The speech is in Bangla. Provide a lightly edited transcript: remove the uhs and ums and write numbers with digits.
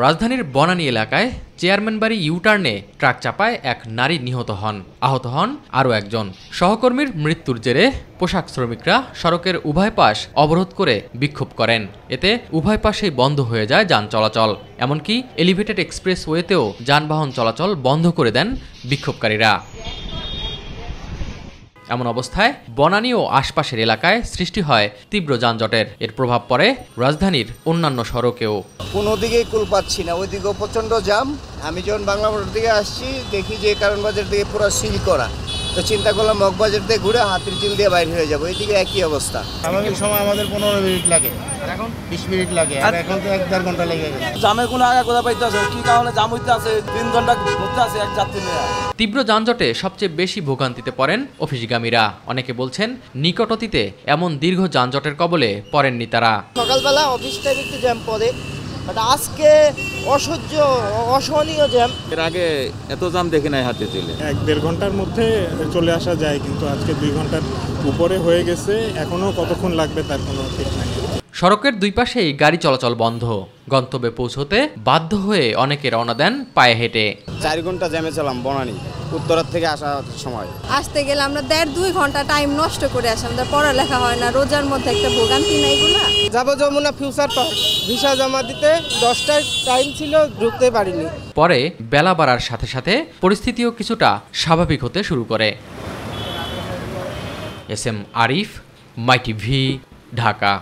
রাজধানীর বনানী এলাকায় চেয়ারম্যান বাড়ি ইউটার্নে ট্রাক চাপায় এক নারী নিহত হন, আহত হন আরও একজন। সহকর্মীর মৃত্যুর জেরে পোশাক শ্রমিকরা সড়কের উভয় পাশ অবরোধ করে বিক্ষোভ করেন। এতে উভয় পাশেই বন্ধ হয়ে যায় যান চলাচল। এমনকি এলিভেটেড এক্সপ্রেসওয়েতেও যানবাহন চলাচল বন্ধ করে দেন বিক্ষোভকারীরা। এমন অবস্থায় বনানী ও আশপাশের এলাকায় সৃষ্টি হয় তীব্র যানজটের। এর প্রভাব পড়ে রাজধানীর অন্যান্য সড়কেও। কোনো দিকেই কুল পাচ্ছি না, ওইদিকেও প্রচণ্ড জাম। আমি যখন বাংলা মোটর দিকে আসছি দেখি যে কারণ বাজার দিকে পুরো সিল করা, তো চিন্তা করলাম মগবাজার দিয়ে ঘুরে হাতির চিল দিয়ে বাইরে হয়ে যাবো। এইদিকে একই অবস্থা। স্বাভাবিক সময় আমাদের 15 মিনিট লাগে, এখন 20 মিনিট লাগে, আর এখন তো 1-1.5 ঘন্টা লেগে গেছে। জামের কোনো আগা কোথা পাইতে আছে, কি কারণে জাম হইতে আছে, 3 ঘন্টা ঘুরতে আছে এক যাত্রী নিয়ে। তীব্র যানজটে সবচেয়ে বেশি ভোগান্তিতে পড়েন অফিসগামীরা। অনেকে বলছেন নিকট অতীতে এমন দীর্ঘ যানজটের কবলে পড়েননি তারা। সকালবেলা অফিস টাইমে একটু জ্যাম পড়ে, আজকে অসহনীয় জ্যাম। এর আগে এত জ্যাম দেখি নাই হাতে চলে। 1-1.5 ঘন্টার মধ্যে চলে আসা যায়, কিন্তু আজকে 2 ঘন্টার উপরে হয়ে গেছে। এখনো কতক্ষণ লাগবে তার কোনো ঠিক নাই। সড়কের দুই পাশেই গাড়ি চলাচল বন্ধ। গন্তব্যে পৌঁছতে বাধ্য হয়ে অনেকে রওনা দেন পায়ে হেঁটে। 4 ঘন্টা জ্যামে ছিলাম বনানী উত্তরার থেকে আসার সময়। আসতে গেলে আমরা 1.5-2 ঘন্টা টাইম নষ্ট করে আসি। আমাদের পড়ালেখা হয় না, রোজার মধ্যে একটা ভোগান্তি না এগুলা। যাবো যমুনা ফিউচার পার্ক, ভিসা জমা দিতে 10টায় টাইম ছিল, ঢুকতে পারিনি। পরে বেলা বাড়ার সাথে সাথে পরিস্থিতিও কিছুটা স্বাভাবিক হতে শুরু করে। এস এম আরিফ, মাই টিভি, ঢাকা।